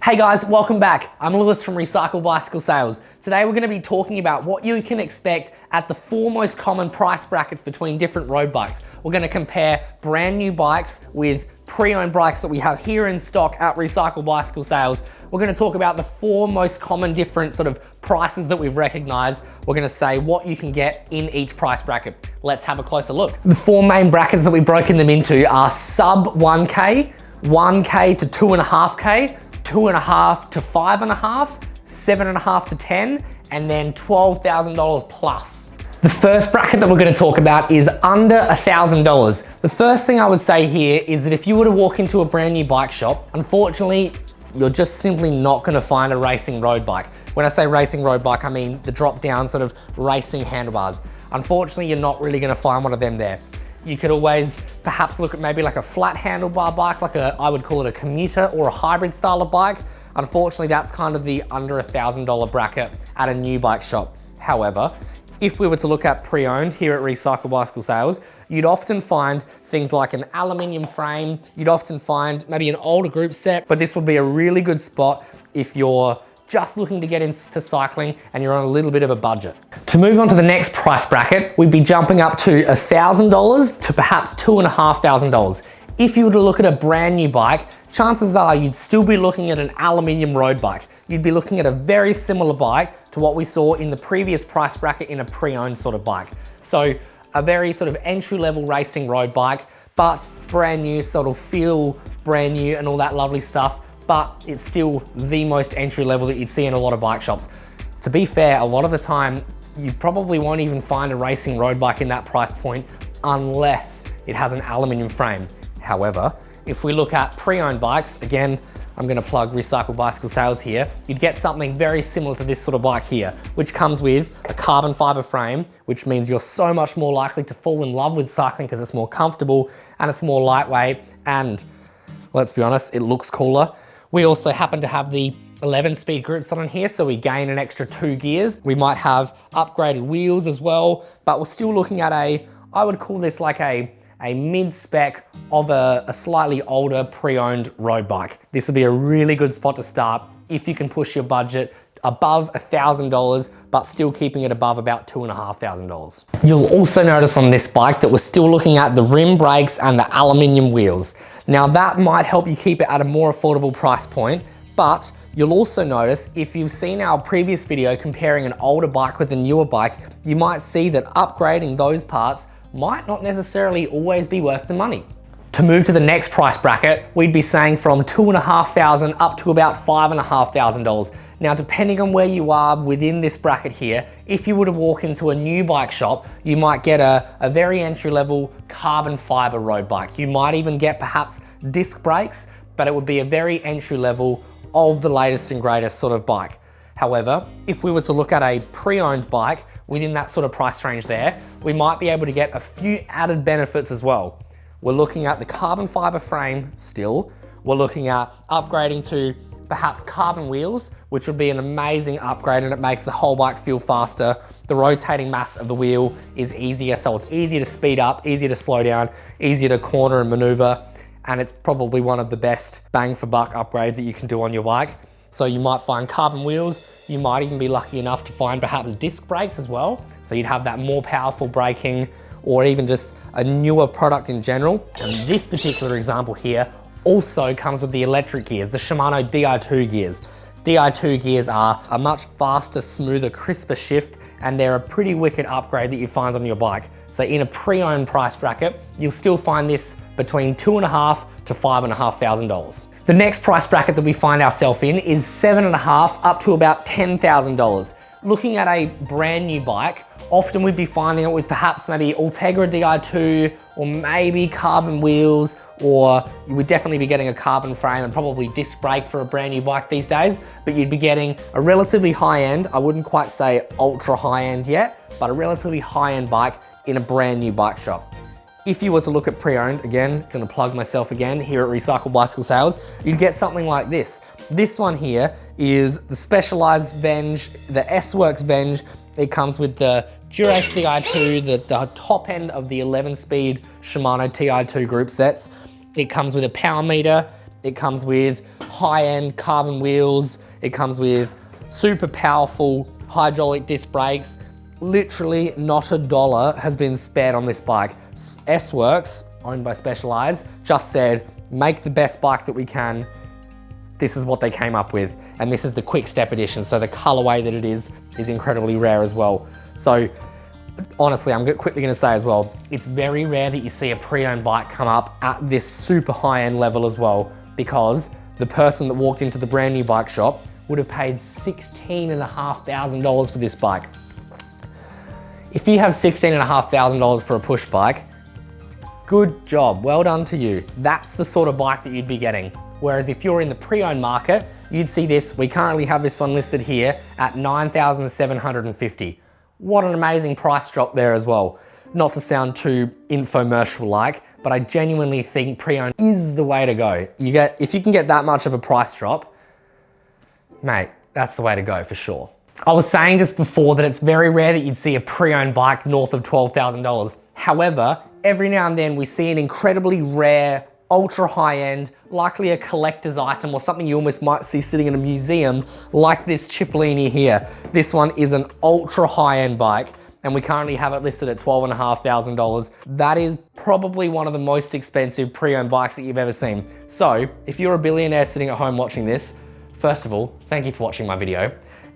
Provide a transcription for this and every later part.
Hey guys, welcome back. I'm Lewis from Recycle Bicycle Sales. Today we're going to be talking about what you can expect at the 4 most common price brackets between different road bikes. We're going to compare brand new bikes with pre-owned bikes that we have here in stock at Recycle Bicycle Sales. We're going to talk about the 4 most common different sort of prices that we've recognized. We're going to say what you can get in each price bracket. Let's have a closer look. The 4 main brackets that we've broken them into are sub 1K, 1K to 2.5K, 2.5 to 5.5, 7.5 to 10, and then $12,000 plus. The first bracket that we're going to talk about is under $1,000. The first thing I would say here is that if you were to walk into a brand new bike shop, unfortunately, you're just simply not going to find a racing road bike. When I say racing road bike, I mean the drop down sort of racing handlebars. Unfortunately, you're not really going to find one of them there. You could always perhaps look at maybe like a flat handlebar bike, like I would call it a commuter or a hybrid style of bike. Unfortunately, that's kind of the under $1,000 bracket at a new bike shop. However, if we were to look at pre-owned here at Recycle Bicycle Sales, you'd often find things like an aluminium frame, you'd often find maybe an older group set, but this would be a really good spot if you're just looking to get into cycling and you're on a little bit of a budget. To move on to the next price bracket, we'd be jumping up to $1,000 to perhaps $2,500. If you were to look at a brand new bike, chances are you'd still be looking at an aluminium road bike. You'd be looking at a very similar bike to what we saw in the previous price bracket in a pre-owned sort of bike. So a very sort of entry-level racing road bike, but brand new, sort of feel brand new and all that lovely stuff, but it's still the most entry level that you'd see in a lot of bike shops. To be fair, a lot of the time, you probably won't even find a racing road bike in that price point unless it has an aluminium frame. However, if we look at pre-owned bikes, again, I'm gonna plug Recycle Bicycle Sales here, you'd get something very similar to this sort of bike here, which comes with a carbon fiber frame, which means you're so much more likely to fall in love with cycling because it's more comfortable and it's more lightweight, and let's be honest, it looks cooler. We also happen to have the 11-speed group set on here, so we gain an extra 2 gears. We might have upgraded wheels as well, but we're still looking at I would call this like a mid-spec of a slightly older pre-owned road bike. This would be a really good spot to start if you can push your budget above $1,000, but still keeping it above about $2,500. You'll also notice on this bike that we're still looking at the rim brakes and the aluminium wheels. Now that might help you keep it at a more affordable price point, but you'll also notice if you've seen our previous video comparing an older bike with a newer bike, you might see that upgrading those parts might not necessarily always be worth the money. To move to the next price bracket, we'd be saying from $2,500 up to about $5,500. Now, depending on where you are within this bracket here, if you were to walk into a new bike shop, you might get a very entry-level carbon fiber road bike. You might even get perhaps disc brakes, but it would be a very entry-level of the latest and greatest sort of bike. However, if we were to look at a pre-owned bike within that sort of price range there, we might be able to get a few added benefits as well. We're looking at the carbon fiber frame still. We're looking at upgrading to perhaps carbon wheels, which would be an amazing upgrade, and it makes the whole bike feel faster. The rotating mass of the wheel is easier, so it's easier to speed up, easier to slow down, easier to corner and maneuver, and it's probably one of the best bang for buck upgrades that you can do on your bike. So you might find carbon wheels, you might even be lucky enough to find perhaps disc brakes as well. So you'd have that more powerful braking, or even just a newer product in general. And this particular example here also comes with the electric gears, the Shimano Di2 gears. Di2 gears are a much faster, smoother, crisper shift, and they're a pretty wicked upgrade that you find on your bike. So in a pre-owned price bracket, you'll still find this between $2,500 to $5,500. The next price bracket that we find ourselves in is $7,500 up to about $10,000. Looking at a brand new bike, often we'd be finding it with perhaps maybe Ultegra Di2 or maybe carbon wheels, or you would definitely be getting a carbon frame and probably disc brake for a brand new bike these days, but you'd be getting a relatively high-end, I wouldn't quite say ultra high-end yet, but a relatively high-end bike in a brand new bike shop. If you were to look at pre-owned, again, gonna plug myself again here at Recycle Bicycle Sales, you'd get something like this. This one here is the Specialized Venge, the S-Works Venge. It comes with the Dura-Ace Di2, the top end of the 11-speed Shimano Ti2 group sets. It comes with a power meter. It comes with high-end carbon wheels. It comes with super powerful hydraulic disc brakes. Literally not a dollar has been spared on this bike. S-Works, owned by Specialized, just said, make the best bike that we can. This is what they came up with. And this is the Quick Step Edition. So the colorway that it is incredibly rare as well. So honestly, I'm quickly gonna say as well, it's very rare that you see a pre-owned bike come up at this super high-end level as well, because the person that walked into the brand new bike shop would have paid $16,500 for this bike. If you have $16,500 for a push bike, good job, well done to you. That's the sort of bike that you'd be getting. Whereas if you're in the pre-owned market, you'd see this. We currently have this one listed here at $9,750. What an amazing price drop there as well. Not to sound too infomercial-like, but I genuinely think pre-owned is the way to go. If you can get that much of a price drop, mate, that's the way to go for sure. I was saying just before that it's very rare that you'd see a pre-owned bike north of $12,000. However, every now and then we see an incredibly rare, ultra high-end, likely a collector's item or something you almost might see sitting in a museum, like this Cipollini here. This one is an ultra high-end bike, and we currently have it listed at $12,500. That is probably one of the most expensive pre-owned bikes that you've ever seen. So if you're a billionaire sitting at home watching this, first of all, thank you for watching my video.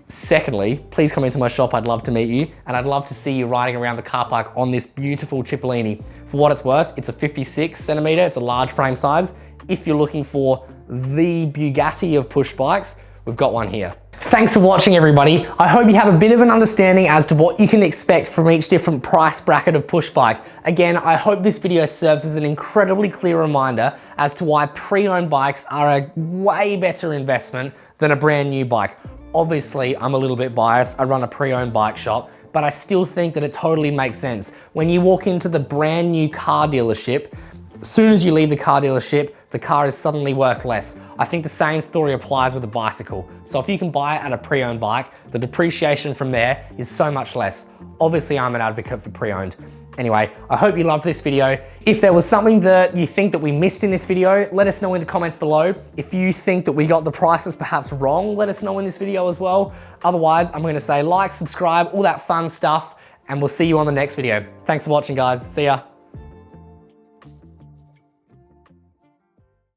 Secondly, please come into my shop, I'd love to meet you, and I'd love to see you riding around the car park on this beautiful Cipollini. For what it's worth, it's a 56 centimeter, it's a large frame size. If you're looking for the Bugatti of push bikes, we've got one here. Thanks for watching, everybody. I hope you have a bit of an understanding as to what you can expect from each different price bracket of push bike. Again, I hope this video serves as an incredibly clear reminder as to why pre-owned bikes are a way better investment than a brand new bike. Obviously, I'm a little bit biased. I run a pre-owned bike shop, but I still think that it totally makes sense. When you walk into the brand new car dealership, as soon as you leave the car dealership, the car is suddenly worth less. I think the same story applies with a bicycle. So if you can buy it at a pre-owned bike, the depreciation from there is so much less. Obviously, I'm an advocate for pre-owned. Anyway, I hope you loved this video. If there was something that you think that we missed in this video, let us know in the comments below. If you think that we got the prices perhaps wrong, let us know in this video as well. Otherwise, I'm gonna say like, subscribe, all that fun stuff, and we'll see you on the next video. Thanks for watching, guys. See ya.